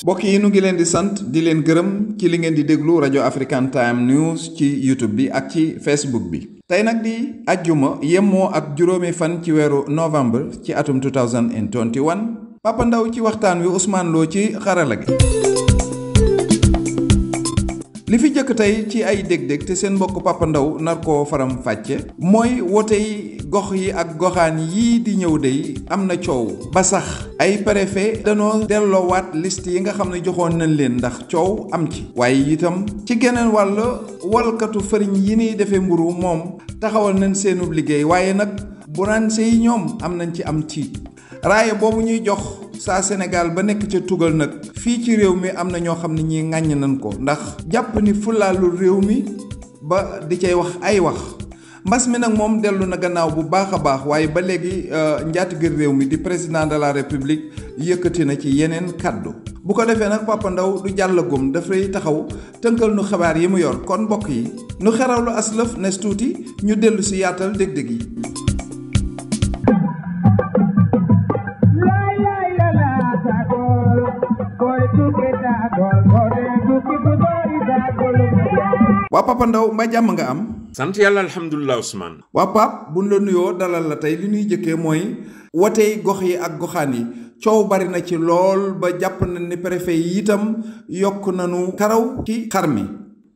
mbokk yi nu ngi leen di sant di leen gërëm ci li ngeen di déglu rajo African Time News ci YouTube bi ak ci Facebook bi. tey nag di ajjuma yemoo ak juróomi fan ci weeru novembre ci atum 2021 Papa Ndaw ci waxtaan wi Ousmane Lo ci xarala gi. li fi jëkk tey ci ay dég-dég te seen mbokk Papa Ndaw nar koo faram fàcce mooy wotey gox yi ak goxaan yii di ñëw dey am na coow ba sax ay préfet danoo delloowaat liste yi nga xam ne joxoon nañ leen ndax coow am ci waaye itam ci geneen wàll walkatu fariñ yi niy defee mburu moom taxawal nañ seenub liggéey waaye nag boulanger yi ñoom am nañ ci am tiit raaya boobu ñuy jox saa Sénégal ba nekk ca tugal nag fii ci réew mi am na ñoo xam ne ñi ŋàññ nañ ko ndax jàpp ni fulaalu réew mi ba di cay wax ay wax mbas mi nag moom dellu na gannaaw bu baax a baax waaye ba léegi njaatigër réew mi di président de la république yëkkati na ci yeneen kàddu bu ko defee nag Papa Ndaw du jàllagum dafay taxaw tënkal nu xabaar yi mu yor kon mbokk yi nu xerawlu aslëf nes tuuti ñu dellu si yaatal dég-dég yi. waa Papa Ndaw mbaa jàmm nga am. sant yàlla alhamdulilah Ousmane. waa Pape buñ la nuyoo dalal la tey li ñuy jëkkee mooy wotey gox yi ak goxaan yi coow bari na ci lool ba jàpp na ni préfet yi itam yokk nañu karaw ci xar mi.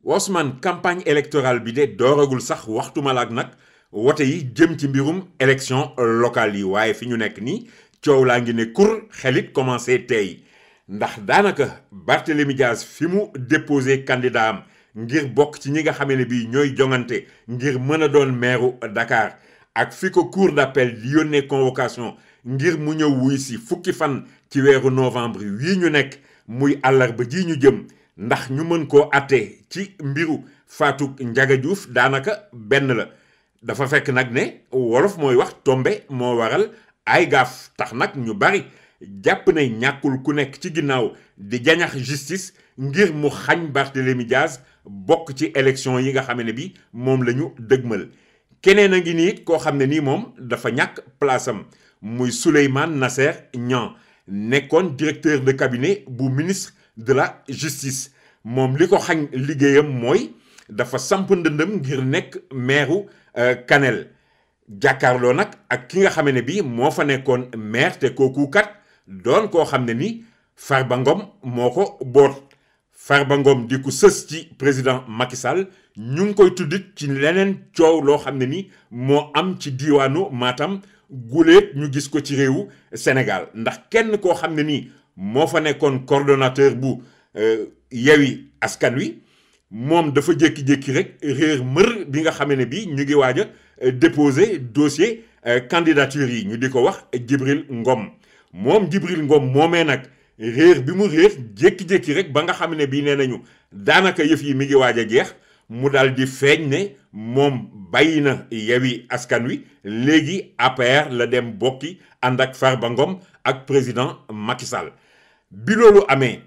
Ousmane campagne électorale bi de dooragul sax waxtu malaak nag wote yi jëm ci mbirum élection locale yi waaye fi ñu nekk nii coow laa ngi ne kur xelit commencé tey ndax daanaka Barthélémy Dias fi mu déposé candidat am ngir bokk ci ñi nga xamee ne bii ñooy jongante ngir mën a doon maire Dakar ak fi ko cour d'appel di yónnee convocation ngir mu ñëw wuy si fukki fan ci weeru novembre wii ñu nekk muy àllarba ji ñu jëm ndax ñu mën koo àtte ci mbiru Fatou Ndiaga Diouf daanaka benn la dafa fekk nag ne wolof mooy wax tombe moo waral ay gaaf tax nag ñu bari jàpp ne ñàkkul ku nekk ci ginnaaw di jañax justice ngir mu xañ Barthélémy Dias bokk ci élection yi nga xam ne bi moom la ñu dëgmal keneen a ngi nii koo xam ne nii moom dafa ñàkk place am muy Souleymane Nasser Niang nekkoon directeur de cabinet bu ministre de la justice moom li ko xañ liggéeyam mooy dafa samp ndëndëm ngir nekk maire Kanel jàkkaarloo nag ak ki nga xam ne bi moo fa nekkoon maire te kooku kat doon koo xam ne ni Farba Ngom moo ko boot Farba Ngom di ku sës ci président Macky Sall ñu ngi koy tuddit ci leneen coow loo xam ne ni moo am ci diiwaanu Matam guléet ñu gis ko ci réewu Sénégal ndax kenn koo xam ne ni moo fa nekkoon coordonnateur bu Yewwi Askan Wi moom dafa jékki-jékki rek réer mër bi nga xam ne bi ñu ngi waaj a déposer dossier candidature yi ñu di ko wax Djibril Ngom moom Djibril Ngom moomee nag réer bi mu réer jékki-jékki rek ba nga xam ne bii nee nañu daanaka yëf yi mi ngi waaj a jeex mu daal di feeñ ne moom bàyyi na Yewwi Askan Wi léegi APR la dem bokki ànd ak Farba Ngom ak président Macky Sall bi loolu amee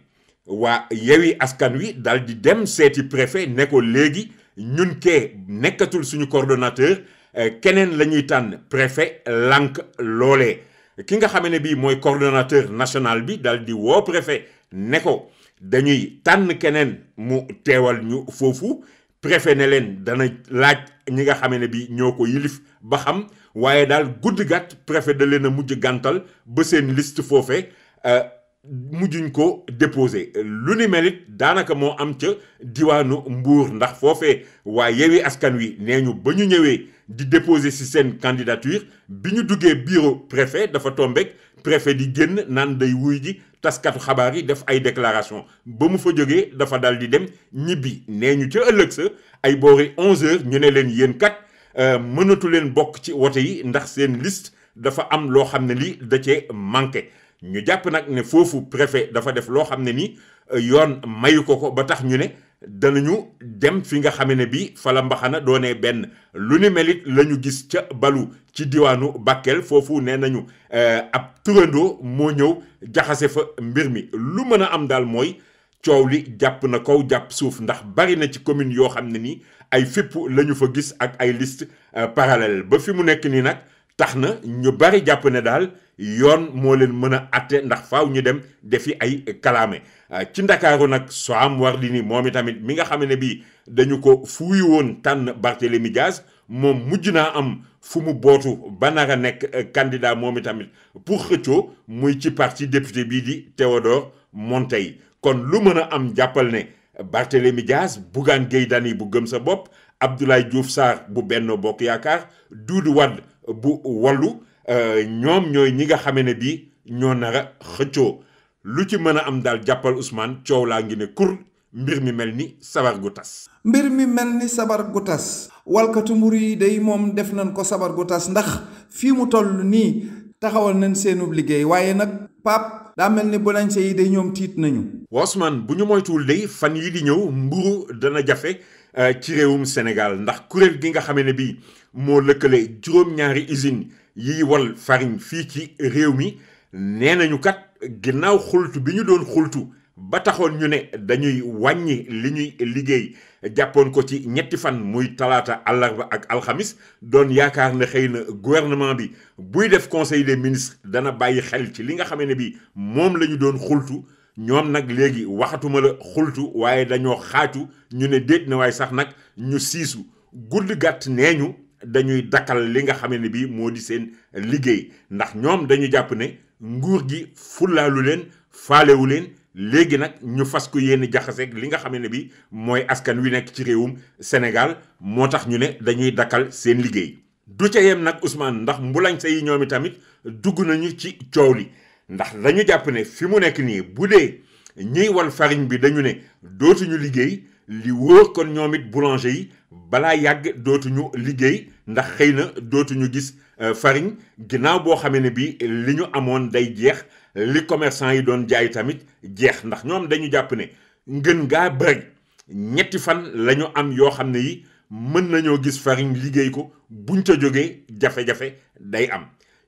waa Yewwi Askan Wi daal di dem seeti préfet ne ko léegi ñun kee nekkatul suñu coordonnateur keneen la ñuy tànn préfet lànk loolee ki nga xam ne bii mooy coordonnateur national bi daal di woo préfet ne ko dañuy tànn keneen mu teewal ñu foofu préfet ne leen dana laaj ñi nga xam ne bii ñoo ko yilif ba xam waaye daal gudd gàtt préfet da leen a mujj gàntal ba seen liste foofe mujjuñ ko déposé lu ni melit daanaka moo am ca diwaanu Mbour ndax foofee waa Yewwi Askan Wi nee ñu ba ñu ñëwee di déposer ci seen candidature bi ñu duggee bureau préfet dafa tombek préfet di génn naan day wuy ji taskatu xabaar yi def ay déclaration ba mu fa jógee dafa dal di dem ñibbi nee ñu ca ëllëg sa ay boori 11h ñu ne leen yéen kat mënatu leen bokk ci wote yi ndax seen liste dafa am loo xam ne li da cee manqué ñu jàpp nag ne foofu préfet dafa def loo xam ne ni yoon mayu ko ba tax ñu ne danañu dem fi nga xam ne bi fa la mbaxana doonee benn lu ni melit la ñu gis ca Balu ci diwaanu Bakel foofu nee nañu ab turandoo moo ñëw jaxase fa mbir mi lu mën a am daal mooy coow li jàpp na kaw jàpp suuf ndax bari na ci commune yoo xam ne ni ay fépp la ñu fa gis ak ay liste parallèle ba fi mu nekk nii nag tax na ñu bari jàpp ne daal yoon moo leen mën a atte ndax faaw ñu dem defi ay kalaame ci Ndakaaru nag Soham Wardini moom itamit mi nga xam ne bii dañu ko fuuy woon tànn Barthélémy Dias moom mujj naa am fu mu bootu ba nar a nekk candidat moom itamit pour xëccoo muy ci parti député bii di Théodore Monteil kon lu mën a am jàppal ne Barthélémy Dias Bougane Gueye Dany bu Gëm Sa Bopp Abdoulaye Diouf Sarr bu Benno Bokk Yaakaar Doudou Wade bu Wallu ñoom ñooy ñi nga xame ne bii ñoo nar a xëccoo lu ci mën a am daal jàppal Ousmane coow laa ngi ne kur mbir mi mel ni sabar gu tas. mbir mi mel ni sabar gu tas walkatu mburu yi day moom def nañ ko sabar gu tas ndax fii mu toll nii taxawal nañ seenub liggéey waaye nag Pape daa mel ni boulanger yi day ñoom tiit nañu. Ousmane bu ñu moytuwul day fan yi di ñëw mburu dana jafe ci réewum Sénégal ndax kuréel gi nga xamee ne bii moo lëkkale juróom-ñaari usine yiy wal farine fii ci réew mi nee nañu kat ginnaaw xultu bi ñu doon xultu ba taxoon ñu ne dañuy wàññi li ñuy liggéey jàppoon ko ci ñetti fan muy talaata àllarba ak alxamis doon yaakaar ne xëy na gouvernement bi buy def conseil des ministres dana bàyyi xel ci li nga xamee ne bi moom la ñu doon xultu ñoom nag léegi waxatuma la xultu waaye dañoo xaatu ñu ne déet na waaye sax nag ñu siisu gudd gàtt nee ñu dañuy dakkal li nga xamee ne bi moo di seen liggéey ndax ñoom dañu jàpp ne nguur gi fulaalu leen faalewu leen léegi nag ñu fas ko yéen jaxaseeg li nga xamee ne bi mooy askan wi nekk ci réewum Sénégal moo tax ñu ne dañuy dakkal seen liggéey du ca yem nag Ousmane ndax mbulañse yi ñoom itamit dugg nañu ci coow li ndax dañu jàpp ne fi mu nekk nii bu dee ñiy wal farine bi dañu ne dootuñu liggéey li wóor kon ñoom it boulanger yi balaa yàgg dootuñu liggéey ndax xëy na dootuñu gis farine ginnaaw boo xamee ne bi li ñu amoon day jeex li commerçant yi doon jaay tamit jeex ndax ñoom dañu jàpp ne ngën ngaa bëri ñetti fan la ñu am yoo xam ne yi mën nañoo gis farine liggéey ko buñ ca jógee jafe-jafe day am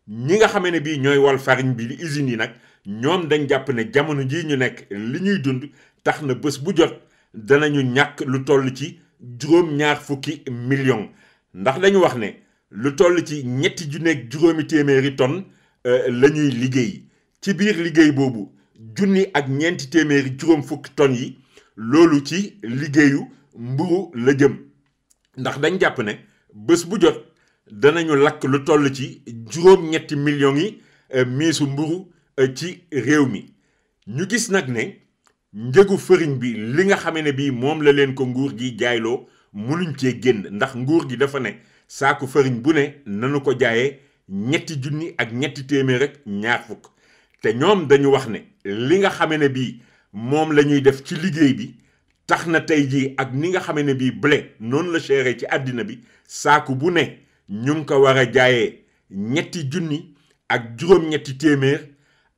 ñi nga xamee ne bii ñooy wal farine bi li usines yi nag ñoom dañ jàpp ne jamono jii ñu nekk li ñuy dund tax na bés bu jot danañu ñàkk lu toll ci juróom-ñaar fukki millions ndax dañu wax ne lu toll ci ñetti junneeg juróomi téeméeri tonnes la ñuy liggéey ci biir liggéey boobu junni ak ñeenti téeméeri juróom fukki tonnes yi loolu ci liggéeyu mburu la jëm ndax dañ jàpp ne bés bu jot danañu lakk lu toll ci juróom-ñetti millions yi miisu mburu ci réew mi ñu gis nag ne njëgu farine bi li nga xamee ne bii moom la leen ko nguur gi jaayloo mënuñ cee génn ndax nguur gi dafa ne saaku farine bu ne nanu ko jaayee ñetti junni ak ñetti téeméer ak ñaar fukk te ñoom dañu wax ne li nga xamee ne bii moom la ñuy def ci liggéey bi tax na tey jii ak ni nga xamee ne bii blé noonu la chéré ci àddina bi saaku bu ne ñu ngi ko war a jaayee ñetti junni ak juróom-ñetti téeméer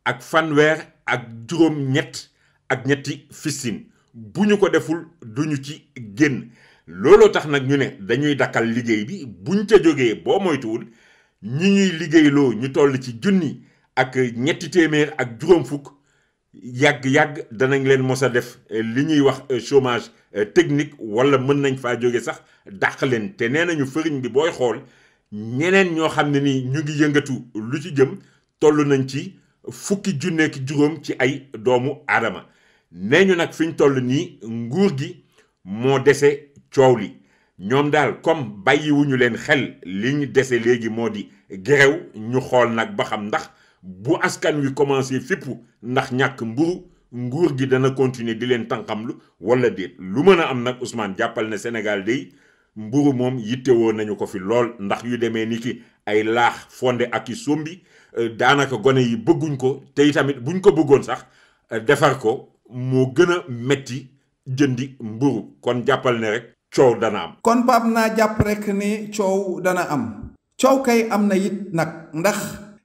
ak fanweer ak juróom-ñett ak ñetti fistin bu ñu ko deful duñu ci génn looloo tax nag ñu ne dañuy dakkal liggéey bi buñ ca jógee boo moytuwul ñi ñuy liggéeyloo ñu toll ci junni ak ñetti téeméer ak juróom fukk yàgg-yàgg danañ leen mos a def li ñuy wax chômage technique wala mën nañ faa jóge sax dàq leen te nee nañu farine bi booy xool ñeneen ñoo xam ne ni ñu ngi yëngatu lu ci jëm toll nañ ci fukki junneeki juróom ci ay doomu aadama nee ñu nag fi ñu toll nii nguur gi moo dese coow li ñoom daal comme bàyyiwuñu leen xel li ñu dese léegi moo di gerew ñu xool nag ba xam ndax bu askan wi commencé fippu ndax ñàkk mburu nguur gi dana continuer di leen tànqamlu wala déet lu mën a am nag Ousmane jàppal ne Sénégal day mburu moom yittewoo nañu ko fi lool ndax yu demee ni ki ay laax fonde ak i sombi daanaka gone yi bëgguñ ko te itamit buñ ko bëggoon sax defar ko moo gën a metti jëndi mburu kon jàppal ne rek coow dana am. kon Pape naa jàpp rek ni coow dana am coow kay am na it nag ndax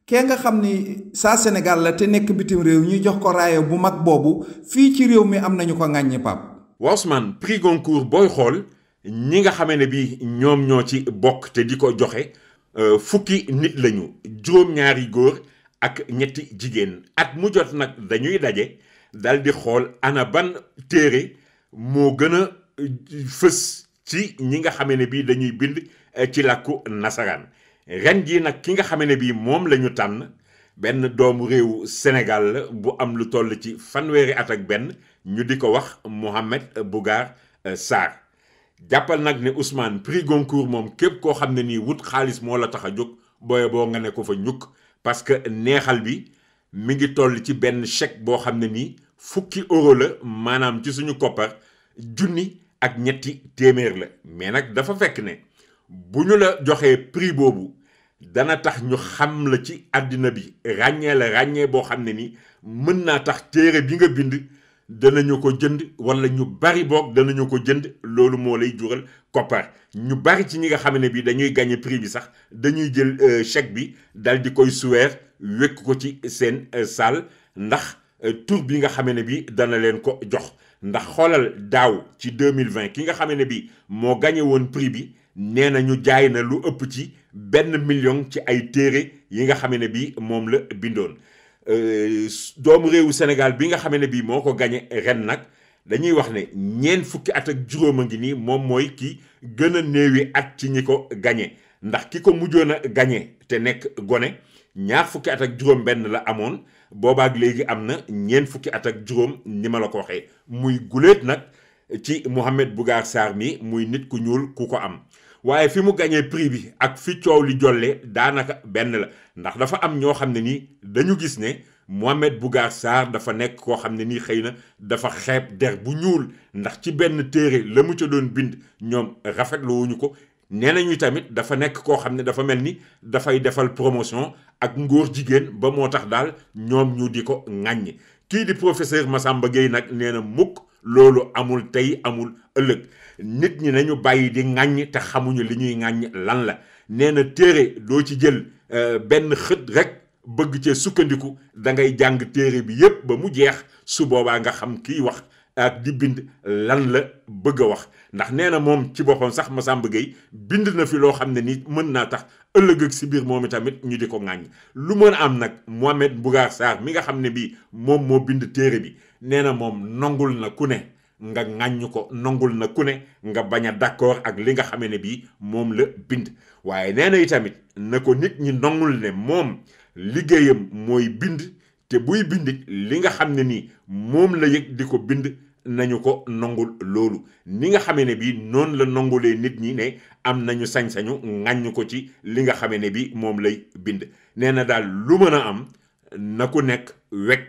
kee nga xam ni saa Sénégal la te nekk bitim réew ñu jox ko raaya bu mag boobu fii ci réew mi am nañu ko ŋàññi Pape. Ousmane prix Goncourt booy xool ñi nga xamee ne bi ñoom ñoo ci bokk te di ko joxe fukki nit lañu juróom-ñaari góor ak ñetti jigéen at mu jot nag dañuy daje dal di xool ana ban téere moo gën a fës ci ñi nga xamee ne bii dañuy bind ci làkku nasaraan ren jii nag ki nga xamee ne bii moom la ñu tànn benn doomu réewu Sénégal la bu am lu toll ci fanweeri at ak benn ñu di ko wax Mohamed Bougar Sarr jàppal nag ne Ousmane prix Goncourt moom képp koo xam ne nii wut xaalis moo la tax a jóg booye boo nga ne ko fa ñukk parce que neexal bi mi ngi toll ci benn chèque boo xam ne nii fukki euro la maanaam ci suñu koppar junni ak ñetti téeméer la mais nag dafa fekk ne bu ñu la joxee prix boobu dana tax ñu xam la ci àddina bi ràññee la ràññee boo xam ne ni mën naa tax téere bi nga bind danañu ko jënd wala ñu bari boog danañu ko jënd loolu moo lay jural koppar ñu bari ci ñi nga xam ne bi dañuy gagné prix bi sax dañuy jël chèque bi dal di koy suweer wekk ko ci seen salle ndax tur bi nga xam ne bi dana leen ko jox ndax xoolal daaw ci 2020 ki nga xam ne bi moo gagné woon prix bi nee na ñu jaay na lu ëpp ci 1 million ci ay téere yi nga xam ne bi moom la bindoon doomu réewu Sénégal bi nga xam ne bii moo ko gañe ren nag dañuy wax ne ñeent fukki at ak juróom a ngi nii moom mooy ki gën a néewi at ci ñi ko gañe ndax ki ko mujjoon a gañe te nekk gone ñaar fukki at ak juróom benn la amoon boobaak léegi am na ñeent fukki at ak juróom ni ma la ko waxee muy guléet nag ci Mohamed Bougar Sarr mi muy nit ku ñuul ku ko am waaye fi mu gañee prix bi ak fi coow li jolle daanaka benn la ndax dafa am ñoo xam ne nii dañu gis ne Mohamed Bougar Sarr dafa nekk koo xam ne nii xëy na dafa xeeb der bu ñuul ndax ci benn téere la mu ca doon bind ñoom rafetlu wuñu ko nee nañu tamit dafa nekk koo xam ne dafa mel ni dafay defal promotion ak ngóor jigéen ba moo tax daal ñoom ñu di ko ŋàññi kii di professeur Massamba Gueye nag nee na mukk loolu amul tey amul ëllëg nit ñi nañu bàyyi di ŋàññ te xamuñu li ñuy ŋàññ lan la nee na téere doo ci jël benn xët rek bëgg cee sukkandiku da ngay jàng téere bi yépp ba mu jeex su boobaa nga xam kiy wax ak di bind lan la bëgg a wax ndax nee na moom ci boppam sax Massamba Gueye bind na fi loo xam ne ni mën naa tax ëllëg ak si biir moom itamit ñu di ko ŋàññ lu mën a am nag Mohamed Bougar Sarr mi nga xam ne bii moom moo bind téere bi nee na moom nongul na ku ne nga ŋàññ ko nongul na ku ne nga bañ a d'accord ak li nga xamee ne bii moom la bind waaye nee na itamit na ko nit ñi nongul ne moom liggéeyam mooy bind te buy bind li nga xam ne nii moom la yëg di ko bind nañu ko nongul loolu ni nga xamee ne bii noonu la nongulee nit ñi ne am nañu sañ-sañu ŋàññ ko ci li nga xamee ne bii moom lay bind nee na daal lu mën a am na ku nekk wekk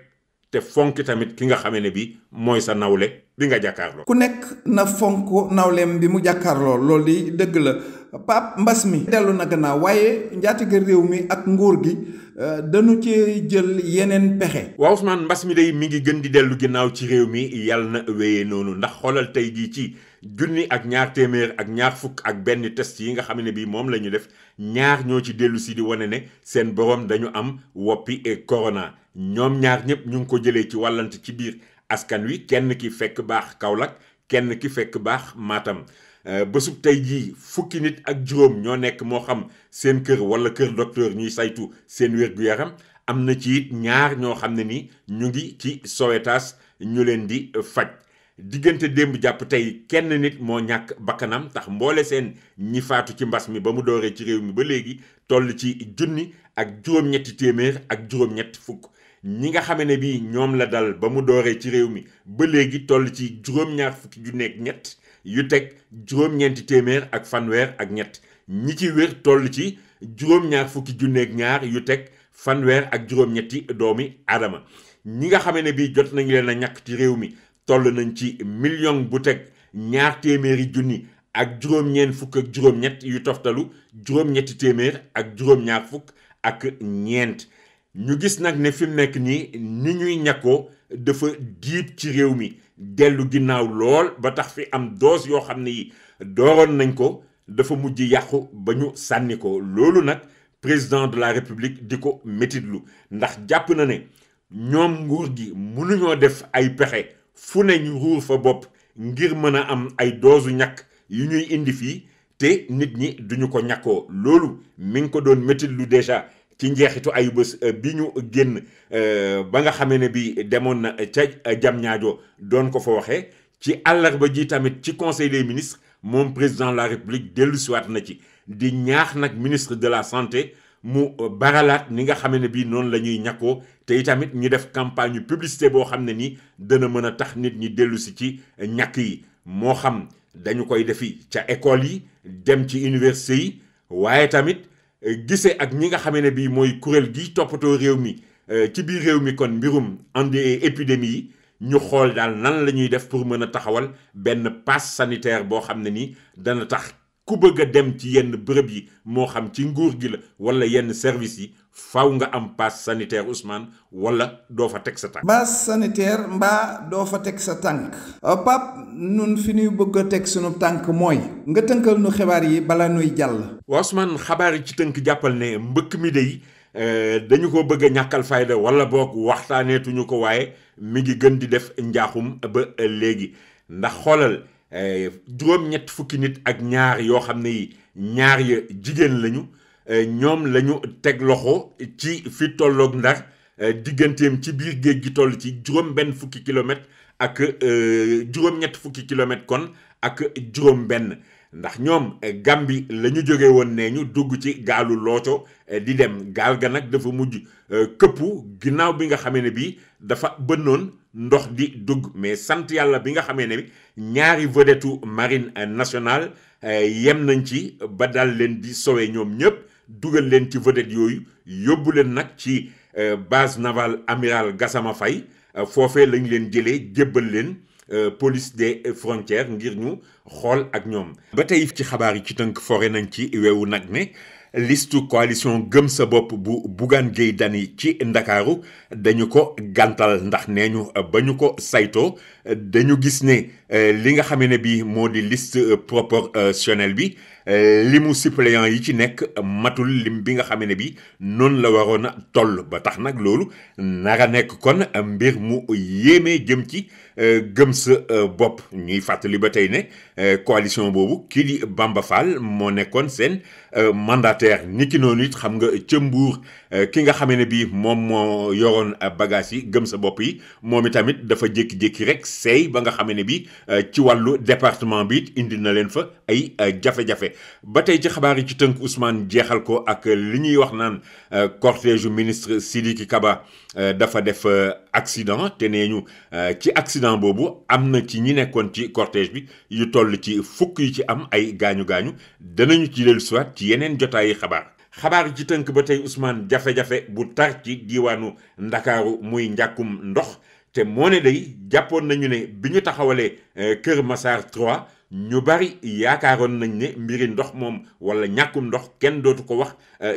te fonk tamit ki nga xamee ne bi mooy sa nawle bi nga jàkkaarloo. ku nekk na fonk nawleem bi mu jàkkaarloo loolu di dëgg la Pape mbas mi dellu na gannaaw waaye njaatige réew mi ak nguur gi dañu ci jël yeneen pexe. waaw Ousmane mbas mi day mi ngi gën di dellu ginnaaw ci réew mi yàlla na wéyee noonu ndax xoolal tey jii ci junni ak ñaar téeméer ak ñaar fukk ak benn test yi nga xam ne bii moom la ñu def ñaar ñoo ci dellu si di wane ne seen borom dañu am woppi corona ñoom ñaar ñëpp ñu ngi ko jëlee ci wàllante ci biir askan wi kenn ki fekk baax Kaolack kenn ki fekk baax Matam bésub tey jii fukki nit ak juróom ñoo nekk moo xam seen kër wala kër docteur ñuy saytu seen wér-gu-yaram am na ci it ñaar ñoo xam ne ni ñu ngi ci Sowétas ñu leen di faj diggante démb jàpp tey kenn nit moo ñàkk bakkanam tax mboole seen ñi faatu ci mbas mi ba mu dooree ci réew mi ba léegi toll ci junni ak juróom-ñetti téeméer ak juróom-ñetti fukk ñi nga xamee ne bii ñoom la dal ba mu dooree ci réew mi ba léegi toll ci juróom-ñaar fukki junni ak ñett yu teg juróom-ñeenti téeméer ak fanweer ak ñett ñi ci wér toll ci juróom-ñaar fukki junni ak ñaar yu teg fanweer ak juróom-ñetti doomi aadama ñi nga xamee ne bii jot nañu leen a ñàkk ci réew mi toll nañ ci million bu teg ñaar téeméeri junni ak juróom-ñeent fukk ak juróom-ñett yu toftalu juróom-ñetti téeméer ak juróom-ñaar fukk ak ñeent ñu gis nag ne fi mu nekk nii ni ñuy ñàkkoo dafa diib ci réew mi dellu ginnaaw lool ba tax fi am dose yoo xam ne yi dooroon nañ ko dafa mujj yàqu ba ñu sànni ko loolu nag président de la république di ko métitlu ndax jàpp na ne ñoom nguur gi mënuñoo def ay pexe fu ne ñu ruur fa bopp ngir mën a am ay doosu ñàkk yu ñuy indi fii te nit ñi duñu ko ñàkkoo loolu mi ngi ko doon métitlu déjà ci njeexitu ay bés bi ñu génn ba nga xamee ne bi demoon na ca Diamniadio doon ko fa waxee ci àllarba ji tamit ci conseil des ministres moom président de la république dellu siwaat na ci di ñaax nag ministre de la santé mu baralaat ni nga xam ne bii noonu la ñuy ñàkkoo te itamit ñu def campagne publicité boo xam ne ni dana mën a tax nit ñi dellu si ci ñàkk yi moo xam dañu koy defi ca école yi dem ci université yi waaye tamit gisee ak ñi nga xam ne bii mooy kuréel gi toppatoo réew mi ci biir réew mi kon mbirum andi épidémie yi ñu xool daal nan la ñuy def pour mën a taxawal benn passe sanitaire boo xam ne nii dana tax ku bëgg a dem ci yenn bërëb yi moo xam ci nguur gi la wala yenn service yi faw nga am passe sanitaire Ousmane wala doo fa teg sa tànk. passe sanitaire mbaa doo fa teg sa tànk. Pape nun fi ñuy bëgg a teg sunu tànk mooy nga tënkal nu xibaar yi bala nuy jàll. waaw Ousmane xabaar yi ci tënk jàppal ne mbëkk mi day dañu ko bëgg a ñàkkal fayda wala boog waxtaaneetuñu ko waaye mi ngi gën di def njaaxum ba léegi ndax xoolal juróom-ñett fukki nit ak ñaar yoo xam ne yi ñaar ya jigéen lañu ñoom lañu teg loxo ci fi tolloog Ndar digganteem ci biir géej gi toll ci juróom-benn fukki kilomètre ak juróom-ñett fukki kilomètre kon ak juróom-benn ndax ñoom Gàmbi la ñu jóge woon nee ñu dugg ci gaalu Looco di dem gaal ga nag dafa mujj këppu ginnaaw bi nga xamee ne bii dafa bënnoon ndox di dugg mais sant yàlla bi nga xamee ne bi ñaari vedettu marine nationale yem nañ ci ba dal leen di sowe ñoom ñëpp dugal leen ci vedette yooyu yóbbu leen nag ci base navale amiral Gassama Faye foofee lañ leen jëlee jébbal leen police des frontières ngir ñu xool ak ñoom. ba tey ci xabaar yi ci tënk fore nañ ci weewu nag ne liste coalition gëm sa bopp bu Bougane Gueye Dany ci Ndakaaru dañu ko gàntal ndax nee ñu ba ñu ko saytoo dañu gis ne li nga xam ne bii moo di liste proportionnelle bi limu suppléant yi ci nekk matul lim bi nga xam ne bii noonu la waroon a toll ba tax nag loolu nara nekk kon mbir mu yéeme jëm ci gëm sa bopp ñuy fàttali ba tey ne coalition boobu kii di Bamba Fall moo nekkoon seen mandataire niki noonu it xam nga ca Mbuur ki nga xam ne bii moom moo yoroon bagage yi gëm sa bopp yi moom itamit dafa jékki-jékki rek seey ba nga xam ne bii ci wàllu département bi it indi na leen fa ay jafe-jafe ba tey ci xabaar yi ci tënk Ousmane jeexal ko ak li ñuy wax naan cortège ministre Sidiki Kaba dafa def accident te nee ñu ci accident boobu am na ci ñi nekkoon ci cortège bi yu toll ci fukk yi ci am ay gaañu-gaañu danañu ci dellu siwaat ci yeneen jotaayi xabaar yi ci tënk ba tey Ousmane jafe-jafe bu tar ci diiwaanu Ndakaaru muy njàkkum ndox te moo ne day jàppoon nañu ne bi ñu taxawalee Kër Massar 3 ñu bari yaakaaroon nañ ne mbiri ndox moom wala ñàkkum ndox kenn dootu ko wax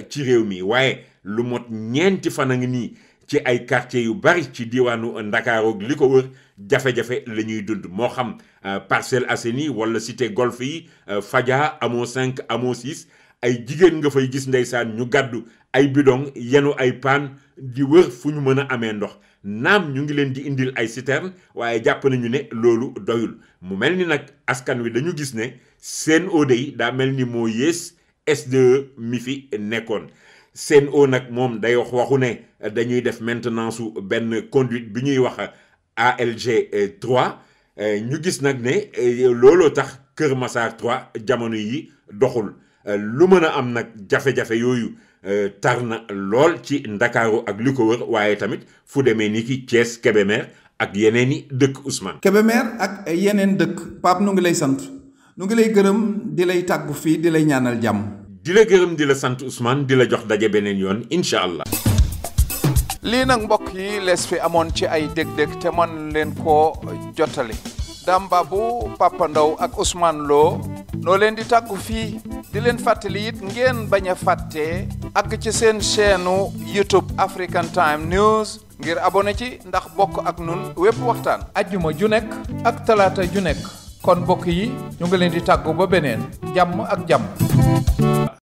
ci réew mi waaye lu mot ñeenti fan a ngi nii ci ay quartiers yu bari ci diwaanu Ndakaaru li ko wër jafe-jafe la ñuy dund moo xam Parcelles Assainies wala cité Golf yi Fadia Hamo 5 Hamo 6 ay jigéen nga fay gis ndeysaan ñu gàddu ay bidon yenu ay paan di wër fu ñu mën a amee ndox naam ñu ngi leen di indil ay citerne waaye jàpp nañu ne loolu doyul mu mel ni nag askan wi dañu gis ne Sen'Eau yi daa mel ni moo yées SDE mi fi nekkoon Sen'Eau nag moom day waxu ne dañuy def maintenance su benn conduite bi ñuy wax ALG 3 ñu gis nag ne looloo tax Kër Massar 3 jamono yi doxul lu mën a am nag jafe-jafe yooyu tar na lool ci Ndakaaru ak li ko wër waaye tamit fu demee ni ki Thiès Kébémer ak yeneen i dëkk Ousmane. Kébémer ak yeneen dëkk Pape nu ngi lay sant nu ngi lay gërëm di lay tàggu fii di lay ñaanal jàmm. di la gërëm di la sant Ousmane di la jox daje beneen yoon incha allah. lii nag mbokk yi lees fi amoon ci ay dég-dég te man leen koo jottali Dame Babou Papa Ndaw ak Ousmane Lo noo leen di tàggu fii di leen fàttali it ngeen bañ a fàtte ak ci seen chaîne YouTube African Time News ngir abonné ci ndax bokk ak nun wépp waxtaan ajjuma ju nekk ak talaata ju nekk kon mbokk yi ñu ngi leen di tàggu ba beneen jàmm ak jàmm